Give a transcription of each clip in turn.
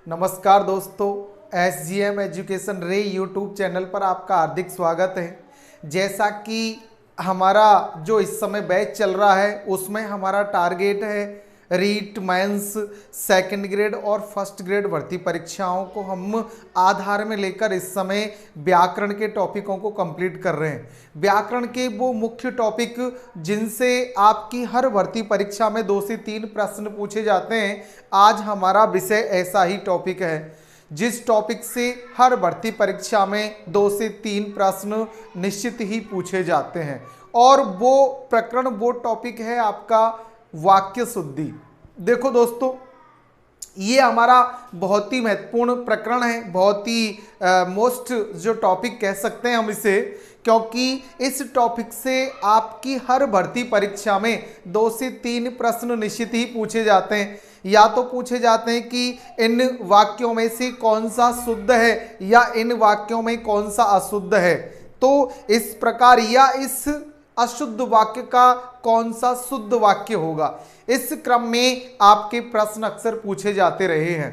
नमस्कार दोस्तों, SGM education रे यूट्यूब चैनल पर आपका हार्दिक स्वागत है। जैसा कि हमारा जो इस समय बैच चल रहा है उसमें हमारा टारगेट है रीट, मेंस, सेकंड ग्रेड और फर्स्ट ग्रेड भर्ती परीक्षाओं को हम आधार में लेकर इस समय व्याकरण के टॉपिकों को कंप्लीट कर रहे हैं। व्याकरण के वो मुख्य टॉपिक जिनसे आपकी हर भर्ती परीक्षा में 2 से 3 प्रश्न पूछे जाते हैं, आज हमारा विषय ऐसा ही टॉपिक है जिस टॉपिक से हर भर्ती परीक्षा में 2 से 3 प्रश्न निश्चित ही पूछे जाते हैं। और वो प्रकरण, वो टॉपिक है आपका वाक्य शुद्धि। देखो दोस्तों, ये हमारा बहुत ही महत्वपूर्ण प्रकरण है, बहुत ही मोस्ट जो टॉपिक कह सकते हैं हम इसे, क्योंकि इस टॉपिक से आपकी हर भर्ती परीक्षा में 2 से 3 प्रश्न निश्चित ही पूछे जाते हैं। या तो पूछे जाते हैं कि इन वाक्यों में से कौन सा शुद्ध है या इन वाक्यों में कौन सा अशुद्ध है, तो इस प्रकार, या इस अशुद्ध वाक्य का कौन सा शुद्ध वाक्य होगा, इस क्रम में आपके प्रश्न अक्सर पूछे जाते रहे हैं।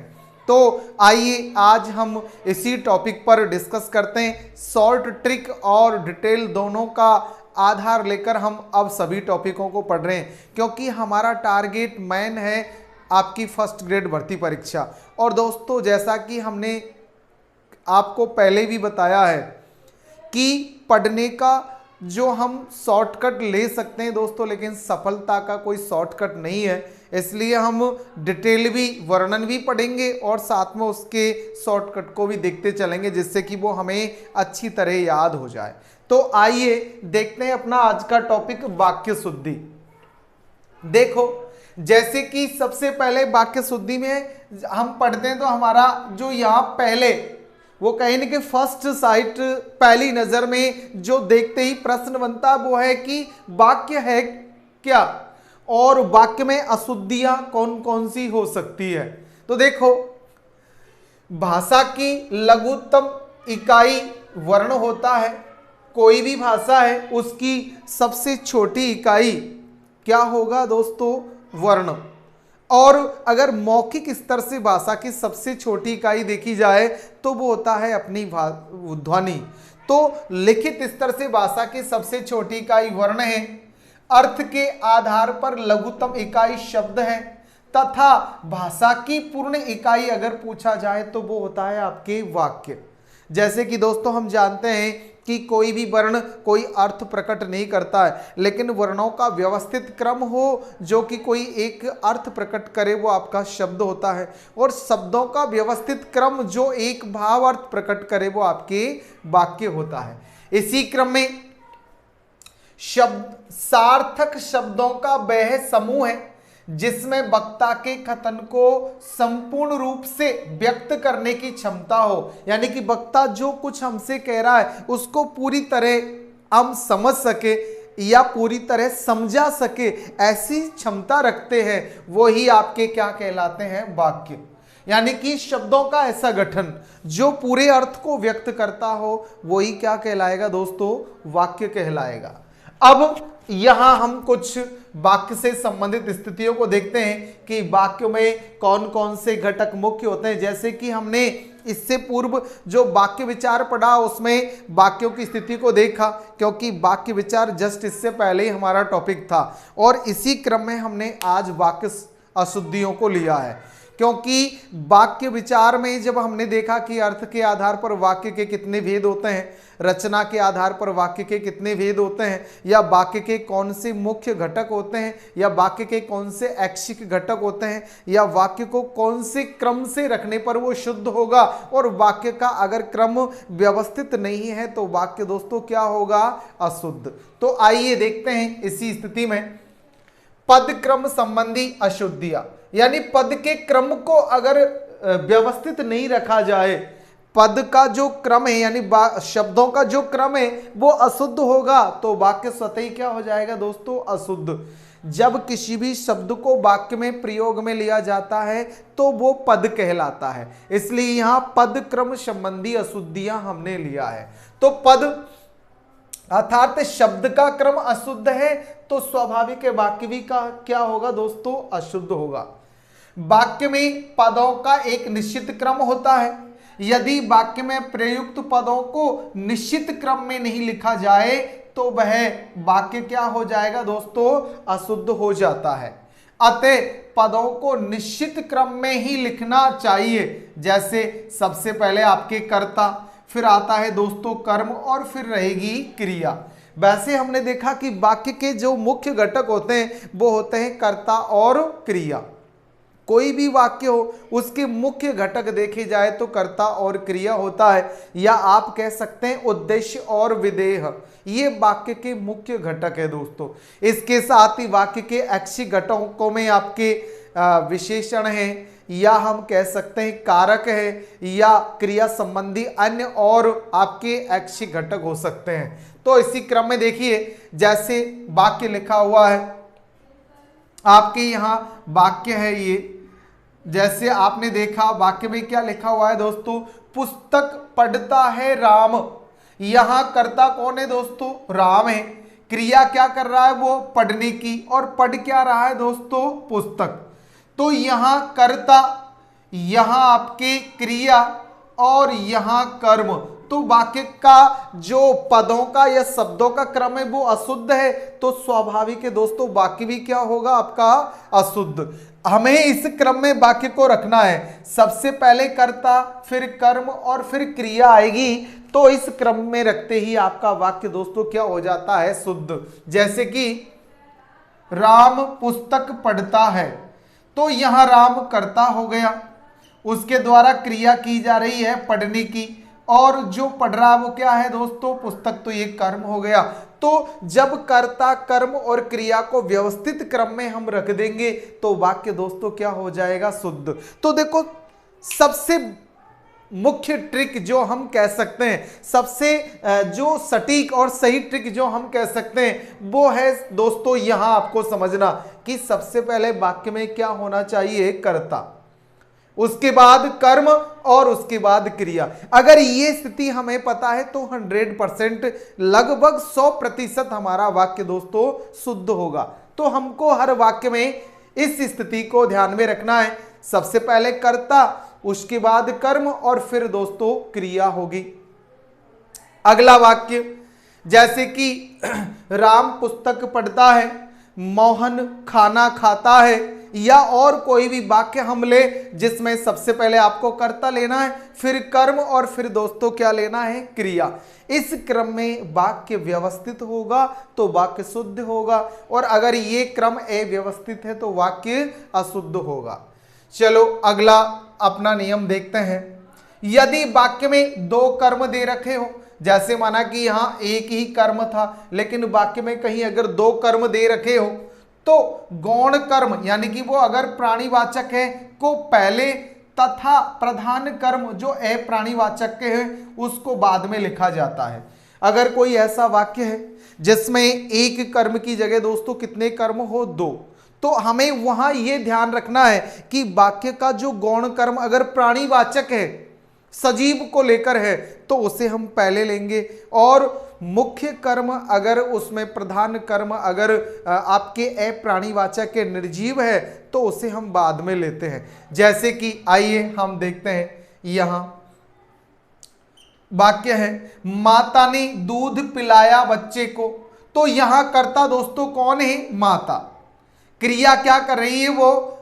तो आइए आज हम इसी टॉपिक पर डिस्कस करते हैं। शॉर्ट ट्रिक और डिटेल दोनों का आधार लेकर हम अब सभी टॉपिकों को पढ़ रहे हैं, क्योंकि हमारा टारगेट मेन है आपकी फर्स्ट ग्रेड भर्ती परीक्षा। और दोस्तों, जैसा कि हमने आपको पहले भी बताया है कि पढ़ने का जो हम शॉर्टकट ले सकते हैं दोस्तों, लेकिन सफलता का कोई शॉर्टकट नहीं है। इसलिए हम डिटेल भी, वर्णन भी पढ़ेंगे और साथ में उसके शॉर्टकट को भी देखते चलेंगे, जिससे कि वो हमें अच्छी तरह याद हो जाए। तो आइए देखते हैं अपना आज का टॉपिक, वाक्य शुद्धि। देखो, जैसे कि सबसे पहले वाक्य शुद्धि में हम पढ़ते हैं तो हमारा जो यहाँ पहले वो कहीं ना कि फर्स्ट साइट, पहली नजर में जो देखते ही प्रश्न बनता है वो है कि वाक्य है क्या और वाक्य में अशुद्धियां कौन कौन सी हो सकती है। तो देखो, भाषा की लघुत्तम इकाई वर्ण होता है। कोई भी भाषा है उसकी सबसे छोटी इकाई क्या होगा दोस्तों? वर्ण। और अगर मौखिक स्तर से भाषा की सबसे छोटी इकाई देखी जाए तो वो होता है अपनी ध्वनि। तो लिखित स्तर से भाषा की सबसे छोटी इकाई वर्ण है। अर्थ के आधार पर लघुत्तम इकाई शब्द है, तथा भाषा की पूर्ण इकाई अगर पूछा जाए तो वो होता है आपके वाक्य। जैसे कि दोस्तों हम जानते हैं कि कोई भी वर्ण कोई अर्थ प्रकट नहीं करता है, लेकिन वर्णों का व्यवस्थित क्रम हो जो कि कोई एक अर्थ प्रकट करे वो आपका शब्द होता है, और शब्दों का व्यवस्थित क्रम जो एक भाव अर्थ प्रकट करे वो आपके वाक्य होता है। इसी क्रम में शब्द सार्थक शब्दों का वह समूह है जिसमें वक्ता के कथन को संपूर्ण रूप से व्यक्त करने की क्षमता हो, यानी कि वक्ता जो कुछ हमसे कह रहा है उसको पूरी तरह हम समझ सके या पूरी तरह समझा सके, ऐसी क्षमता रखते हैं, वो ही आपके क्या कहलाते हैं? वाक्य। यानी कि शब्दों का ऐसा गठन जो पूरे अर्थ को व्यक्त करता हो वही क्या कहलाएगा दोस्तों? वाक्य कहलाएगा। अब यहां हम कुछ वाक्य से संबंधित स्थितियों को देखते हैं कि वाक्यों में कौन कौन से घटक मुख्य होते हैं। जैसे कि हमने इससे पूर्व जो वाक्य विचार पढ़ा उसमें वाक्यों की स्थिति को देखा, क्योंकि वाक्य विचार जस्ट इससे पहले ही हमारा टॉपिक था, और इसी क्रम में हमने आज वाक्य अशुद्धियों को लिया है। क्योंकि वाक्य विचार में जब हमने देखा कि अर्थ के आधार पर वाक्य के कितने भेद होते हैं, रचना के आधार पर वाक्य के कितने भेद होते हैं, या वाक्य के कौन से मुख्य घटक होते हैं, या वाक्य के कौन से ऐच्छिक घटक होते हैं, या वाक्य को कौन से क्रम से रखने पर वो शुद्ध होगा, और वाक्य का अगर क्रम व्यवस्थित नहीं है तो वाक्य दोस्तों क्या होगा? अशुद्ध। तो आइए देखते हैं इसी स्थिति में पद क्रम संबंधी अशुद्धियां, यानी पद के क्रम को अगर व्यवस्थित नहीं रखा जाए, पद का जो क्रम है यानी शब्दों का जो क्रम है वो अशुद्ध होगा, तो वाक्य स्वतः ही क्या हो जाएगा दोस्तों? अशुद्ध। जब किसी भी शब्द को वाक्य में प्रयोग में लिया जाता है तो वो पद कहलाता है। इसलिए यहां पद क्रम संबंधी अशुद्धियां हमने लिया है। तो पद अर्थात शब्द का क्रम अशुद्ध है तो स्वाभाविक वाक्य भी का क्या होगा दोस्तों? अशुद्ध होगा। वाक्य में पदों का एक निश्चित क्रम होता है। यदि वाक्य में प्रयुक्त पदों को निश्चित क्रम में नहीं लिखा जाए तो वह वाक्य क्या हो जाएगा दोस्तों, अशुद्ध हो जाता है। अतः पदों को निश्चित क्रम में ही लिखना चाहिए। जैसे सबसे पहले आपके कर्ता, फिर आता है दोस्तों कर्म और फिर रहेगी क्रिया। वैसे हमने देखा कि वाक्य के जो मुख्य घटक होते हैं वो होते हैं कर्ता और क्रिया। कोई भी वाक्य हो उसके मुख्य घटक देखे जाए तो कर्ता और क्रिया होता है, या आप कह सकते हैं उद्देश्य और विधेय, ये वाक्य के मुख्य घटक है दोस्तों। इसके साथ ही वाक्य के ऐच्छिक घटकों में आपके विशेषण है, या हम कह सकते हैं कारक है, या क्रिया संबंधी अन्य और आपके ऐच्छिक घटक हो सकते हैं। तो इसी क्रम में देखिए, जैसे वाक्य लिखा हुआ है आपके यहाँ, वाक्य है ये, जैसे आपने देखा वाक्य में क्या लिखा हुआ है दोस्तों, पुस्तक पढ़ता है राम। यहां कर्ता कौन है दोस्तों, राम है। क्रिया क्या कर रहा है वो, पढ़ने की, और पढ़ क्या रहा है दोस्तों, पुस्तक। तो यहां कर्ता, यहां आपके क्रिया और यहां कर्म। तो वाक्य का जो पदों का या शब्दों का क्रम है वो अशुद्ध है, तो स्वाभाविक है दोस्तों वाक्य भी क्या होगा आपका, अशुद्ध। हमें इस क्रम में वाक्य को रखना है, सबसे पहले कर्ता, फिर कर्म और फिर क्रिया आएगी। तो इस क्रम में रखते ही आपका वाक्य दोस्तों क्या हो जाता है, शुद्ध। जैसे कि राम पुस्तक पढ़ता है, तो यहां राम कर्ता हो गया, उसके द्वारा क्रिया की जा रही है पढ़ने की, और जो पढ़ रहा है वो क्या है दोस्तों, पुस्तक, तो ये कर्म हो गया। तो जब कर्ता, कर्म और क्रिया को व्यवस्थित क्रम में हम रख देंगे तो वाक्य दोस्तों क्या हो जाएगा, शुद्ध। तो देखो सबसे मुख्य ट्रिक जो हम कह सकते हैं, सबसे जो सटीक और सही ट्रिक जो हम कह सकते हैं वो है दोस्तों यहां आपको समझना कि सबसे पहले वाक्य में क्या होना चाहिए, कर्ता, उसके बाद कर्म और उसके बाद क्रिया। अगर ये स्थिति हमें पता है तो 100% लगभग 100% हमारा वाक्य दोस्तों शुद्ध होगा। तो हमको हर वाक्य में इस स्थिति को ध्यान में रखना है, सबसे पहले कर्ता, उसके बाद कर्म और फिर दोस्तों क्रिया होगी। अगला वाक्य, जैसे कि राम पुस्तक पढ़ता है, मोहन खाना खाता है, या और कोई भी वाक्य हम ले जिसमें सबसे पहले आपको कर्ता लेना है, फिर कर्म और फिर दोस्तों क्या लेना है, क्रिया। इस क्रम में वाक्य व्यवस्थित होगा तो वाक्य शुद्ध होगा, और अगर ये क्रम अव्यवस्थित है तो वाक्य अशुद्ध होगा। चलो अगला अपना नियम देखते हैं। यदि वाक्य में दो कर्म दे रखे हो, जैसे माना कि यहाँ एक ही कर्म था लेकिन वाक्य में कहीं अगर दो कर्म दे रखे हो, तो गौण कर्म यानी कि वो अगर प्राणीवाचक है को पहले तथा प्रधान कर्म जो अप्राणीवाचक के है उसको बाद में लिखा जाता है। अगर कोई ऐसा वाक्य है जिसमें एक कर्म की जगह दोस्तों कितने कर्म हो, दो, तो हमें वहां यह ध्यान रखना है कि वाक्य का जो गौण कर्म अगर प्राणीवाचक है, सजीव को लेकर है, तो उसे हम पहले लेंगे, और मुख्य कर्म अगर उसमें प्रधान कर्म अगर आपके अप्राणीवाचक के निर्जीव है तो उसे हम बाद में लेते हैं। जैसे कि आइए हम देखते हैं, यहां वाक्य है माता ने दूध पिलाया बच्चे को, तो यहां कर्ता दोस्तों कौन है, माता। क्रिया क्या कर रही है, वो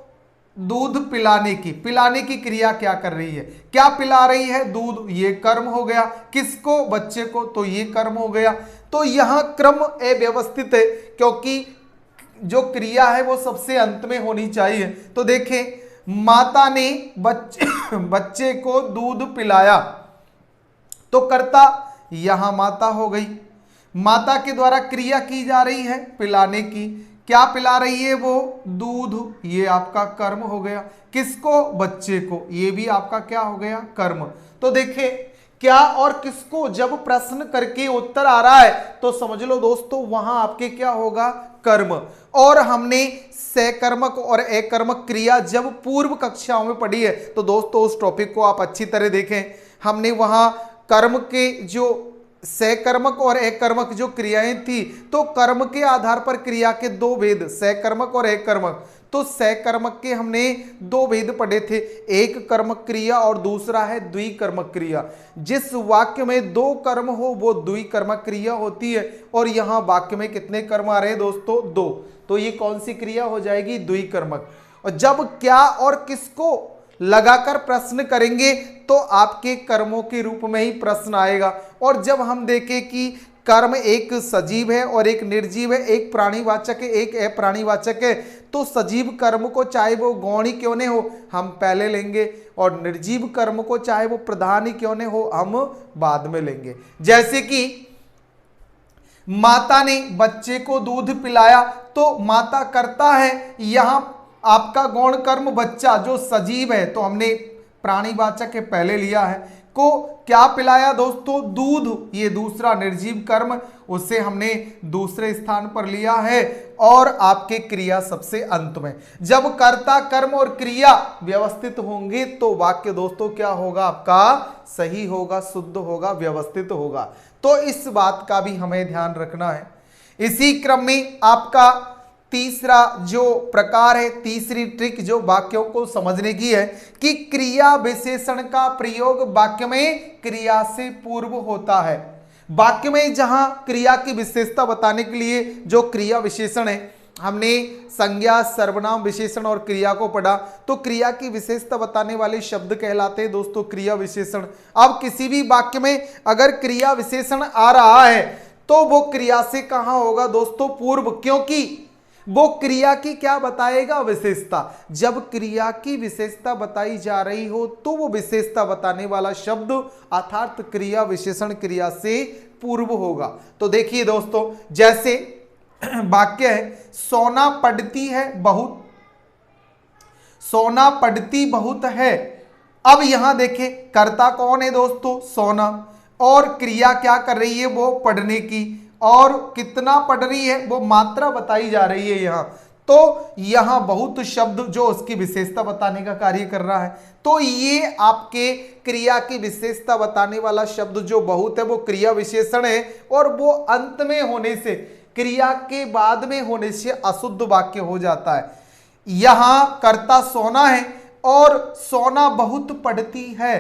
दूध पिलाने की क्रिया क्या कर रही है, क्या पिला रही है, दूध, ये कर्म हो गया। किसको, बच्चे को, तो ये कर्म हो गया। तो यहां क्रम अव्यवस्थित है क्योंकि जो क्रिया है वो सबसे अंत में होनी चाहिए। तो देखें माता ने बच्चे को दूध पिलाया, तो कर्ता यहां माता हो गई, माता के द्वारा क्रिया की जा रही है पिलाने की, क्या पिला रही है वो, दूध, ये आपका कर्म हो गया। किसको, बच्चे को, ये भी आपका क्या हो गया, कर्म। तो देखें क्या और किसको जब प्रश्न करके उत्तर आ रहा है तो समझ लो दोस्तों वहां आपके क्या होगा, कर्म। और हमने सकर्मक और अकर्मक क्रिया जब पूर्व कक्षाओं में पढ़ी है तो दोस्तों उस टॉपिक को आप अच्छी तरह देखें। हमने वहां कर्म के जो सकर्मक और अकर्मक जो क्रियाएं थी, तो कर्म के आधार पर क्रिया के दो भेद, सकर्मक और अकर्मक। तो सकर्मक के हमने दो भेद पढ़े थे, एक कर्मक क्रिया और दूसरा है द्विकर्मक क्रिया। जिस वाक्य में दो कर्म हो वो द्विकर्मक क्रिया होती है, और यहां वाक्य में कितने कर्म आ रहे हैं दोस्तों? दो। तो ये कौन सी क्रिया हो जाएगी? द्विकर्मक। और जब क्या और किसको लगाकर प्रश्न करेंगे तो आपके कर्मों के रूप में ही प्रश्न आएगा। और जब हम देखें कि कर्म एक सजीव है और एक निर्जीव है, एक प्राणीवाचक है एक अप्राणीवाचक है, तो सजीव कर्म को चाहे वो गौण ही क्यों नहीं हो हम पहले लेंगे, और निर्जीव कर्म को चाहे वो प्रधान ही क्यों नहीं हो हम बाद में लेंगे। जैसे कि माता ने बच्चे को दूध पिलाया, तो माता करता है, यहां आपका गौण कर्म बच्चा जो सजीव है तो हमने प्राणीवाचक के पहले लिया है, को क्या पिलाया दोस्तों? दूध। ये दूसरा निर्जीव कर्म, उसे हमने दूसरे स्थान पर लिया है, और आपके क्रिया सबसे अंत में। जब कर्ता कर्म और क्रिया व्यवस्थित होंगे तो वाक्य दोस्तों क्या होगा? आपका सही होगा, शुद्ध होगा, व्यवस्थित होगा। तो इस बात का भी हमें ध्यान रखना है। इसी क्रम में आपका तीसरा जो प्रकार है, तीसरी ट्रिक जो वाक्यों को समझने की है कि क्रिया विशेषण का प्रयोग वाक्य में क्रिया से पूर्व होता है। वाक्य में जहां क्रिया की विशेषता बताने के लिए जो क्रिया विशेषण है, हमने संज्ञा, सर्वनाम, विशेषण और क्रिया को पढ़ा, तो क्रिया की विशेषता बताने वाले शब्द कहलाते हैं दोस्तों क्रिया विशेषण। अब किसी भी वाक्य में अगर क्रिया विशेषण आ रहा है तो वो क्रिया से कहां होगा दोस्तों? पूर्व, क्योंकि वो क्रिया की क्या बताएगा? विशेषता। जब क्रिया की विशेषता बताई जा रही हो तो वो विशेषता बताने वाला शब्द अर्थात क्रिया विशेषण क्रिया से पूर्व होगा। तो देखिए दोस्तों, जैसे वाक्य है सोना पड़ती है बहुत, सोना पड़ती बहुत है। अब यहां देखें कर्ता कौन है दोस्तों? सोना, और क्रिया क्या कर रही है? वो पढ़ने की, और कितना पढ़ रही है? वो मात्रा बताई जा रही है यहां। तो यहां बहुत शब्द जो उसकी विशेषता बताने का कार्य कर रहा है, तो ये आपके क्रिया की विशेषता बताने वाला शब्द जो बहुत है वो क्रिया विशेषण है, और वो अंत में होने से, क्रिया के बाद में होने से अशुद्ध वाक्य हो जाता है। यहां कर्ता सोना है और सोना बहुत पढ़ती है।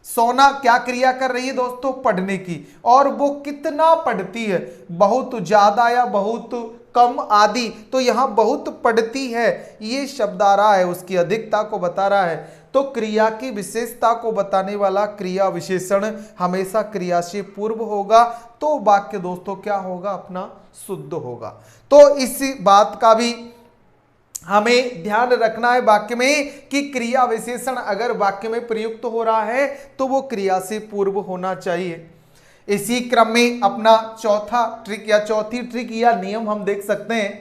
सोना क्या क्रिया कर रही है दोस्तों? पढ़ने की, और वो कितना पढ़ती है? बहुत ज्यादा या बहुत कम आदि। तो यहां बहुत पढ़ती है ये शब्द आ रहा है, उसकी अधिकता को बता रहा है। तो क्रिया की विशेषता को बताने वाला क्रिया विशेषण हमेशा क्रिया से पूर्व होगा, तो वाक्य दोस्तों क्या होगा? अपना शुद्ध होगा। तो इस बात का भी हमें ध्यान रखना है वाक्य में कि क्रिया विशेषण अगर वाक्य में प्रयुक्त हो रहा है तो वो क्रिया से पूर्व होना चाहिए। इसी क्रम में अपना चौथा ट्रिक या चौथी ट्रिक या नियम हम देख सकते हैं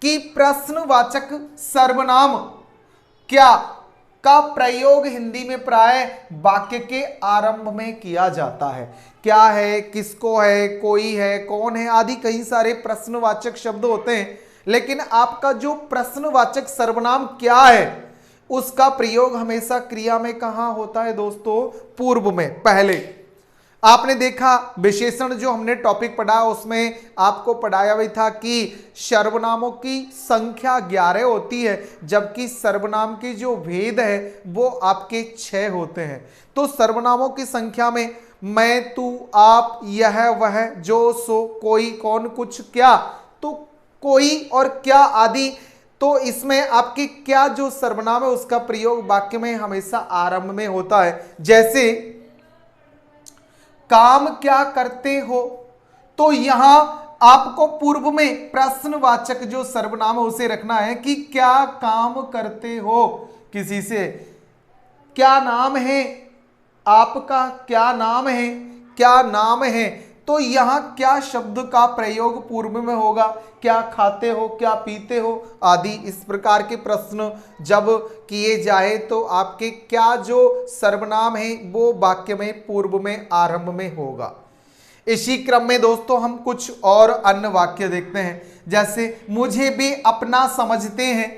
कि प्रश्नवाचक सर्वनाम क्या का प्रयोग हिंदी में प्राय वाक्य के आरंभ में किया जाता है। क्या है, किसको है, कोई है, कौन है आदि कई सारे प्रश्नवाचक शब्द होते हैं, लेकिन आपका जो प्रश्नवाचक सर्वनाम क्या है उसका प्रयोग हमेशा क्रिया में कहां होता है दोस्तों? पूर्व में, पहले। आपने देखा विशेषण जो हमने टॉपिक पढ़ा उसमें आपको पढ़ाया भी था कि सर्वनामों की संख्या 11 होती है, जबकि सर्वनाम के जो भेद है वो आपके 6 होते हैं। तो सर्वनामों की संख्या में मैं, तू, आप, यह, वह, जो, सो, कोई, कौन, कुछ, क्या, तो कोई और क्या आदि। तो इसमें आपके क्या जो सर्वनाम है उसका प्रयोग वाक्य में हमेशा आरंभ में होता है। जैसे काम क्या करते हो, तो यहां आपको पूर्व में प्रश्नवाचक जो सर्वनाम है उसे रखना है कि क्या काम करते हो किसी से। क्या नाम है आपका? क्या नाम है? क्या नाम है? तो यहां क्या शब्द का प्रयोग पूर्व में होगा? क्या खाते हो, क्या पीते हो आदि। इस प्रकार के प्रश्न जब किए जाए तो आपके क्या जो सर्वनाम है वो वाक्य में पूर्व में आरंभ में होगा। इसी क्रम में दोस्तों हम कुछ और अन्य वाक्य देखते हैं। जैसे मुझे बे अपना समझते हैं,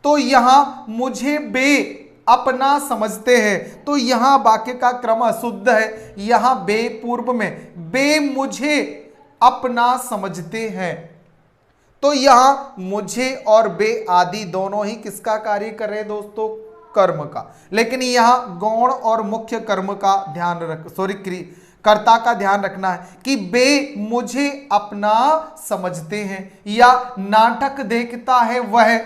तो यहां मुझे बे अपना समझते हैं, तो यहां वाक्य का क्रम अशुद्ध है। यहां बे पूर्व में, बे मुझे अपना समझते हैं, तो यहां मुझे और बे आदि दोनों ही किसका कार्य कर रहे हैं दोस्तों, कर्म का। लेकिन यहां गौण और मुख्य कर्म का ध्यान कर्ता का ध्यान रखना है कि बे मुझे अपना समझते हैं या नाटक देखता है वह,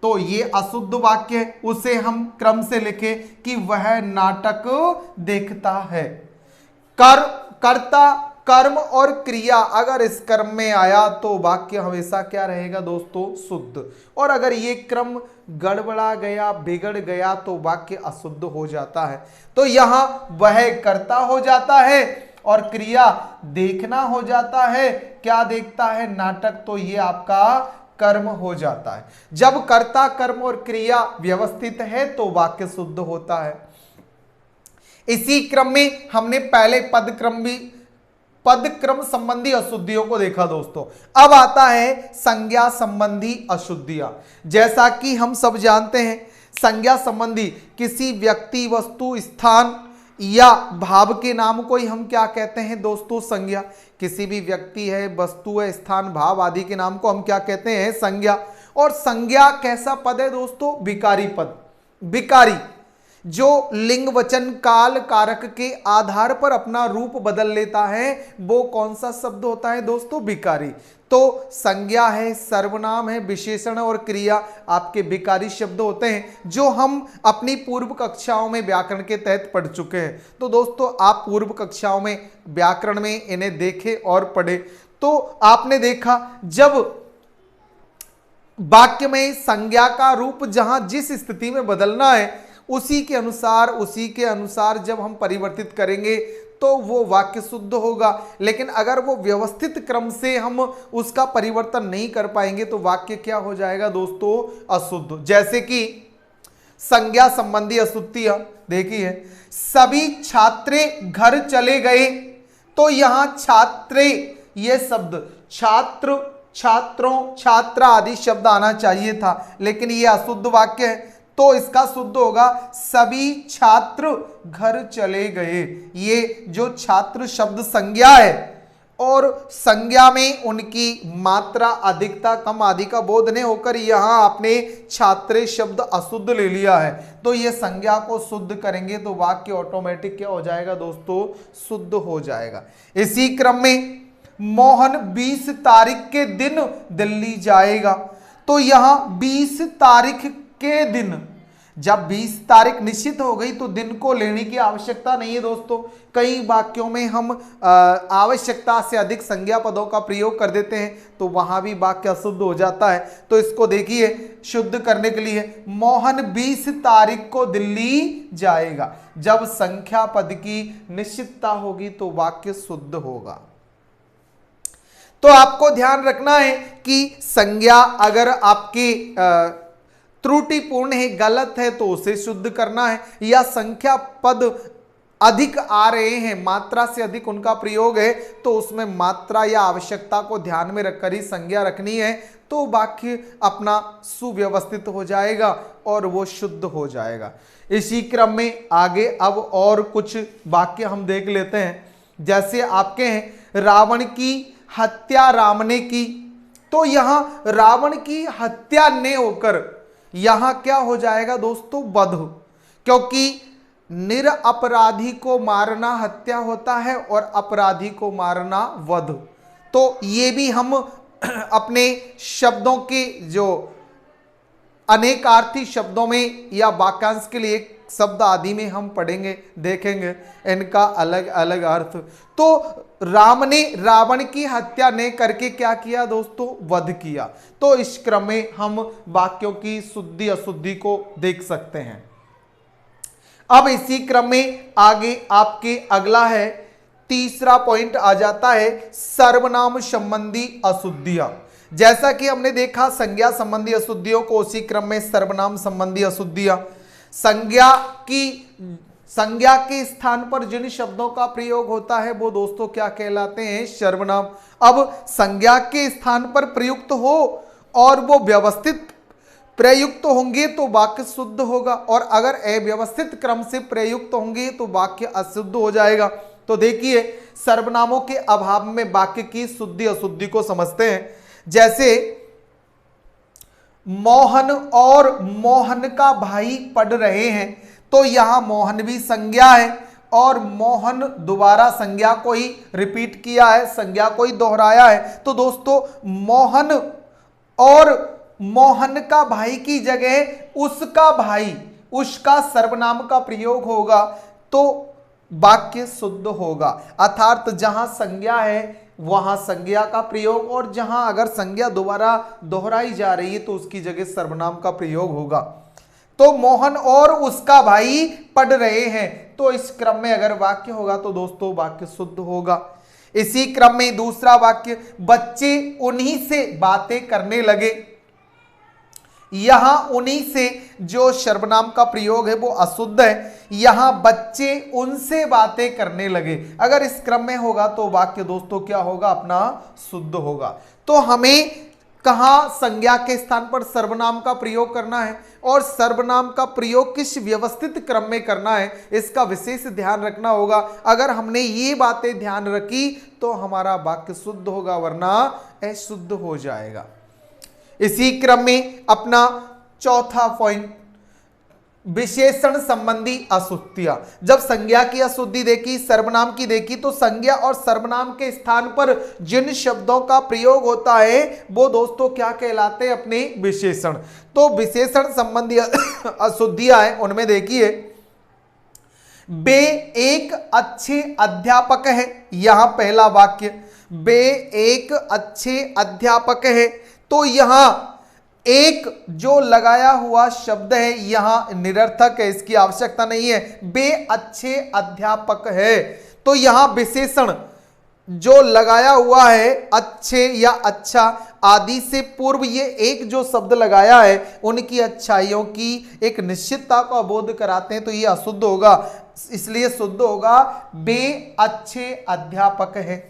तो ये अशुद्ध वाक्य है, उसे हम क्रम से लिखें कि वह नाटक देखता है। कर्ता, कर्म और क्रिया अगर इस क्रम में आया तो वाक्य हमेशा क्या रहेगा दोस्तों, शुद्ध। और अगर ये क्रम गड़बड़ा गया, बिगड़ गया तो वाक्य अशुद्ध हो जाता है। तो यहां वह कर्ता हो जाता है और क्रिया देखना हो जाता है। क्या देखता है, नाटक, तो ये आपका कर्म हो जाता है। जब कर्ता, कर्म और क्रिया व्यवस्थित है तो वाक्य शुद्ध होता है। इसी क्रम में हमने पहले पद क्रम संबंधी अशुद्धियों को देखा दोस्तों। अब आता है संज्ञा संबंधी अशुद्धियां। जैसा कि हम सब जानते हैं, संज्ञा संबंधी किसी व्यक्ति, वस्तु, स्थान या भाव के नाम को ही हम क्या कहते हैं दोस्तों, संज्ञा। किसी भी व्यक्ति है, वस्तु है, स्थान, भाव आदि के नाम को हम क्या कहते हैं, संज्ञा। और संज्ञा कैसा पद है दोस्तों, विकारी पद। विकारी जो लिंग, वचन, काल, कारक के आधार पर अपना रूप बदल लेता है, वो कौन सा शब्द होता है दोस्तों, विकारी। तो संज्ञा है, सर्वनाम है, विशेषण और क्रिया आपके विकारी शब्द होते हैं, जो हम अपनी पूर्व कक्षाओं में व्याकरण के तहत पढ़ चुके हैं। तो दोस्तों आप पूर्व कक्षाओं में व्याकरण में इन्हें देखें और पढ़े। तो आपने देखा जब वाक्य में संज्ञा का रूप जहां जिस स्थिति में बदलना है उसी के अनुसार जब हम परिवर्तित करेंगे तो वो वाक्य शुद्ध होगा। लेकिन अगर वो व्यवस्थित क्रम से हम उसका परिवर्तन नहीं कर पाएंगे तो वाक्य क्या हो जाएगा दोस्तों, अशुद्ध। जैसे कि संज्ञा संबंधी अशुद्धियां देखिए, सभी छात्रे घर चले गए, तो यहां छात्रे ये शब्द छात्र, छात्रों, छात्रा आदि शब्द आना चाहिए था, लेकिन ये अशुद्ध वाक्य है। तो इसका शुद्ध होगा सभी छात्र घर चले गए। ये जो छात्र शब्द संज्ञा है और संज्ञा में उनकी मात्रा, अधिकता, कम आदि का बोध नहीं होकर यहां आपने छात्रे शब्द अशुद्ध ले लिया है। तो ये संज्ञा को शुद्ध करेंगे तो वाक्य ऑटोमेटिक क्या हो जाएगा दोस्तों, शुद्ध हो जाएगा। इसी क्रम में मोहन 20 तारीख के दिन दिल्ली जाएगा, तो यहां 20 तारीख के दिन, जब 20 तारीख निश्चित हो गई तो दिन को लेने की आवश्यकता नहीं है दोस्तों। कई वाक्यों में हम आवश्यकता से अधिक संज्ञा पदों का प्रयोग कर देते हैं तो वहां भी वाक्य अशुद्ध हो जाता है। तो इसको देखिए शुद्ध करने के लिए, मोहन 20 तारीख को दिल्ली जाएगा। जब संख्या पद की निश्चितता होगी तो वाक्य शुद्ध होगा। तो आपको ध्यान रखना है कि संज्ञा अगर आपकी त्रुटिपूर्ण है, गलत है, तो उसे शुद्ध करना है। या संख्या पद अधिक आ रहे हैं, मात्रा से अधिक उनका प्रयोग है, तो उसमें मात्रा या आवश्यकता को ध्यान में रखकर ही संज्ञा रखनी है, तो वाक्य अपना सुव्यवस्थित हो जाएगा और वो शुद्ध हो जाएगा। इसी क्रम में आगे अब और कुछ वाक्य हम देख लेते हैं। जैसे आपके हैं रावण की हत्या राम ने की, तो यहां रावण की हत्या ने होकर यहां क्या हो जाएगा दोस्तों, वध। क्योंकि निरपराधी को मारना हत्या होता है और अपराधी को मारना वध। तो ये भी हम अपने शब्दों के जो अनेकार्थी शब्दों में या वाक्यांश के लिए शब्द आदि में हम पढ़ेंगे, देखेंगे इनका अलग अलग अर्थ। तो राम ने रावण की हत्या ने करके क्या किया दोस्तों, वध किया। तो इस क्रम में हम वाक्यों की शुद्धि अशुद्धि को देख सकते हैं। अब इसी क्रम में आगे आपके अगला है, तीसरा पॉइंट आ जाता है सर्वनाम संबंधी अशुद्धियां। जैसा कि हमने देखा संज्ञा संबंधी अशुद्धियों को, उसी क्रम में सर्वनाम संबंधी अशुद्धियां। संज्ञा के स्थान पर जिन शब्दों का प्रयोग होता है वो दोस्तों क्या कहलाते हैं, सर्वनाम। अब संज्ञा के स्थान पर प्रयुक्त हो और वो व्यवस्थित प्रयुक्त होंगे तो वाक्य शुद्ध होगा, और अगर अव्यवस्थित क्रम से प्रयुक्त होंगे तो वाक्य अशुद्ध हो जाएगा। तो देखिए सर्वनामों के अभाव में वाक्य की शुद्धि अशुद्धि को समझते हैं। जैसे मोहन और मोहन का भाई पढ़ रहे हैं, तो यहां मोहन भी संज्ञा है और मोहन दोबारा संज्ञा को ही रिपीट किया है, संज्ञा को ही दोहराया है। तो दोस्तों मोहन और मोहन का भाई की जगह उसका भाई, उसका सर्वनाम का प्रयोग होगा तो वाक्य शुद्ध होगा। अर्थात जहां संज्ञा है वहां संज्ञा का प्रयोग, और जहां अगर संज्ञा दोबारा दोहराई जा रही है तो उसकी जगह सर्वनाम का प्रयोग होगा। तो मोहन और उसका भाई पढ़ रहे हैं, तो इस क्रम में अगर वाक्य होगा तो दोस्तों वाक्य शुद्ध होगा। इसी क्रम में दूसरा वाक्य, बच्चे उन्हीं से बातें करने लगे। यहां उन्हीं से जो सर्वनाम का प्रयोग है वो अशुद्ध है, यहां बच्चे उनसे बातें करने लगे। अगर इस क्रम में होगा तो वाक्य दोस्तों क्या होगा, अपना शुद्ध होगा। तो हमें कहां संज्ञा के स्थान पर सर्वनाम का प्रयोग करना है और सर्वनाम का प्रयोग किस व्यवस्थित क्रम में करना है, इसका विशेष ध्यान रखना होगा। अगर हमने ये बातें ध्यान रखी तो हमारा वाक्य शुद्ध होगा, वरना अशुद्ध हो जाएगा। इसी क्रम में अपना चौथा पॉइंट, विशेषण संबंधी अशुद्धियां। जब संज्ञा की अशुद्धि देखी, सर्वनाम की देखी, तो संज्ञा और सर्वनाम के स्थान पर जिन शब्दों का प्रयोग होता है वो दोस्तों क्या कहलाते हैं, अपने विशेषण। तो विशेषण संबंधी अशुद्धियां हैं, उनमें देखिए, वे एक अच्छे अध्यापक है। यहां पहला वाक्य, वे एक अच्छे अध्यापक है, तो यहां एक जो लगाया हुआ शब्द है यहां निरर्थक है, इसकी आवश्यकता नहीं है। वे अच्छे अध्यापक है, तो यहां विशेषण जो लगाया हुआ है अच्छे या अच्छा आदि से पूर्व ये एक जो शब्द लगाया है उनकी अच्छाइयों की एक निश्चितता का बोध कराते हैं, तो ये अशुद्ध होगा, इसलिए शुद्ध होगा, वे अच्छे अध्यापक है।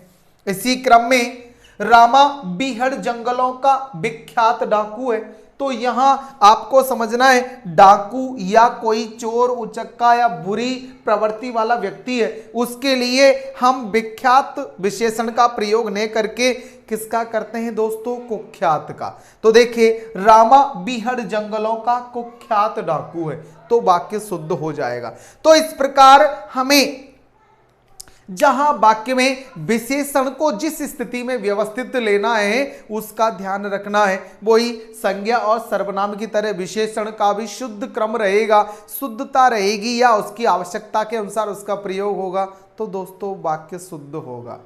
इसी क्रम में रामा बीहड़ जंगलों का विख्यात डाकू है, तो यहां आपको समझना है डाकू या कोई चोर उचक्का या बुरी प्रवृत्ति वाला व्यक्ति है, उसके लिए हम विख्यात विशेषण का प्रयोग नहीं करके किसका करते हैं दोस्तों, कुख्यात का। तो देखिए रामा बीहड़ जंगलों का कुख्यात डाकू है, तो वाक्य शुद्ध हो जाएगा। तो इस प्रकार हमें जहां वाक्य में विशेषण को जिस स्थिति में व्यवस्थित लेना है उसका ध्यान रखना है, वही संज्ञा और सर्वनाम की तरह विशेषण का भी शुद्ध क्रम रहेगा, शुद्धता रहेगी या उसकी आवश्यकता के अनुसार उसका प्रयोग होगा, तो दोस्तों वाक्य शुद्ध होगा।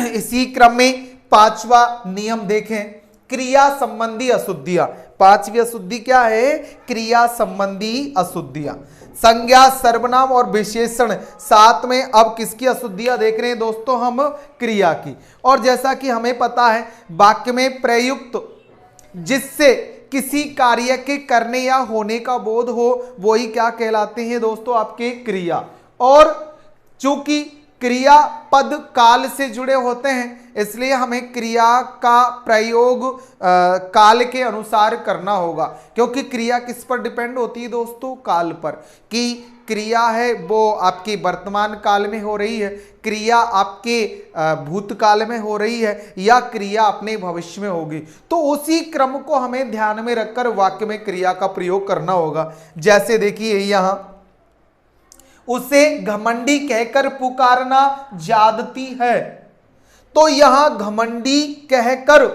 इसी क्रम में पांचवा नियम देखें, क्रिया संबंधी अशुद्धियां। पांचवी अशुद्धि क्या है, क्रिया संबंधी अशुद्धियां। संज्ञा, सर्वनाम और विशेषण, साथ में अब किसकी अशुद्धियां देख रहे हैं दोस्तों, हम क्रिया की। और जैसा कि हमें पता है वाक्य में प्रयुक्त जिससे किसी कार्य के करने या होने का बोध हो वही क्या कहलाते हैं दोस्तों, आपके क्रिया। और चूंकि क्रिया पद काल से जुड़े होते हैं इसलिए हमें क्रिया का प्रयोग काल के अनुसार करना होगा, क्योंकि क्रिया किस पर डिपेंड होती है दोस्तों, काल पर, कि क्रिया है वो आपकी वर्तमान काल में हो रही है, क्रिया आपके भूतकाल में हो रही है, या क्रिया अपने भविष्य में होगी। तो उसी क्रम को हमें ध्यान में रखकर वाक्य में क्रिया का प्रयोग करना होगा। जैसे देखिए यहां, उसे घमंडी कहकर पुकारना ज्यादती है, तो यहां घमंडी कहकर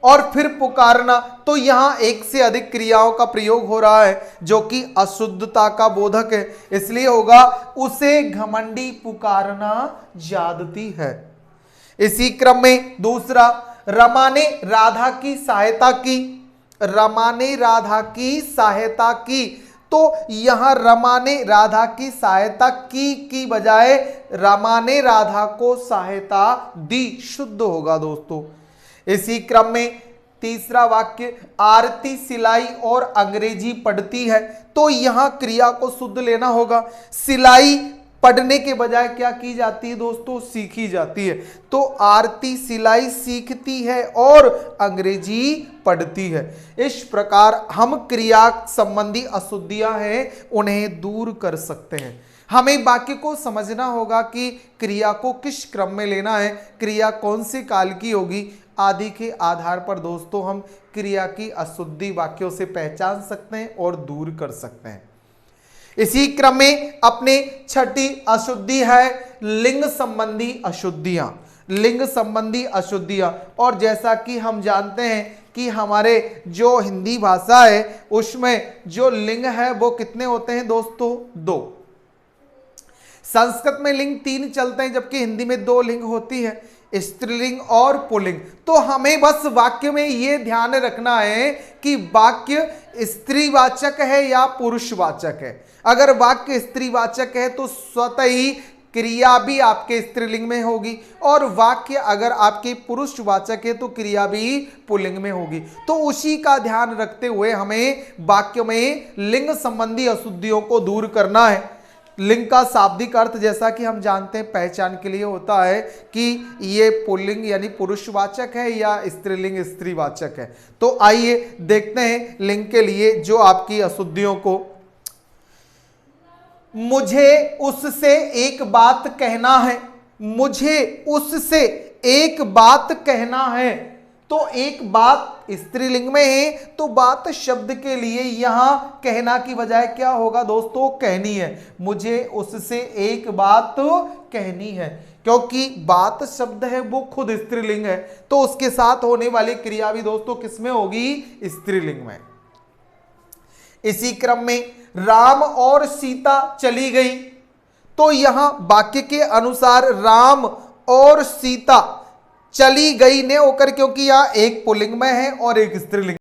और फिर पुकारना, तो यहां एक से अधिक क्रियाओं का प्रयोग हो रहा है जो कि अशुद्धता का बोधक है, इसलिए होगा उसे घमंडी पुकारना ज्यादती है। इसी क्रम में दूसरा, रमा ने राधा की सहायता की। रमा ने राधा की सहायता की, तो यहां रमा ने राधा की सहायता की बजाय रमा ने राधा को सहायता दी, शुद्ध होगा दोस्तों। इसी क्रम में तीसरा वाक्य, आरती सिलाई और अंग्रेजी पढ़ती है, तो यहां क्रिया को शुद्ध लेना होगा। सिलाई पढ़ने के बजाय क्या की जाती है दोस्तों, सीखी जाती है, तो आरती सिलाई सीखती है और अंग्रेजी पढ़ती है। इस प्रकार हम क्रिया संबंधी अशुद्धियां हैं उन्हें दूर कर सकते हैं। हमें वाक्य को समझना होगा कि क्रिया को किस क्रम में लेना है, क्रिया कौन से काल की होगी, आदि के आधार पर दोस्तों हम क्रिया की अशुद्धि वाक्यों से पहचान सकते हैं और दूर कर सकते हैं। इसी क्रम में अपने छठी अशुद्धि है लिंग संबंधी अशुद्धियां। लिंग संबंधी अशुद्धियां, और जैसा कि हम जानते हैं कि हमारे जो हिंदी भाषा है उसमें जो लिंग है वो कितने होते हैं दोस्तों? 2। संस्कृत में लिंग 3 चलते हैं जबकि हिंदी में 2 लिंग होती है, स्त्रीलिंग और पुल्लिंग। तो हमें बस वाक्य में ये ध्यान रखना है कि वाक्य स्त्रीवाचक है या पुरुषवाचक है। अगर वाक्य स्त्रीवाचक है तो स्वतः ही क्रिया भी आपके स्त्रीलिंग में होगी, और वाक्य अगर आपके पुरुषवाचक है तो क्रिया भी पुल्लिंग में होगी। तो उसी का ध्यान रखते हुए हमें वाक्य में लिंग संबंधी अशुद्धियों को दूर करना है। लिंग का शाब्दिक अर्थ जैसा कि हम जानते हैं पहचान के लिए होता है कि ये पुल्लिंग यानी पुरुषवाचक है या स्त्रीलिंग स्त्रीवाचक है। तो आइए देखते हैं लिंग के लिए जो आपकी अशुद्धियों को। मुझे उससे एक बात कहना है। मुझे उससे एक बात कहना है। तो एक बात स्त्रीलिंग में है तो बात शब्द के लिए यहां कहना की बजाय क्या होगा दोस्तों? कहनी है। मुझे उससे एक बात कहनी है, क्योंकि बात शब्द है वो खुद स्त्रीलिंग है, तो उसके साथ होने वाली क्रिया भी दोस्तों किसमें होगी? स्त्रीलिंग में। इसी क्रम में राम और सीता चली गई, तो यहां वाक्य के अनुसार राम और सीता चली गई ने होकर, क्योंकि यहां एक पुल्लिंग में है और एक स्त्रीलिंग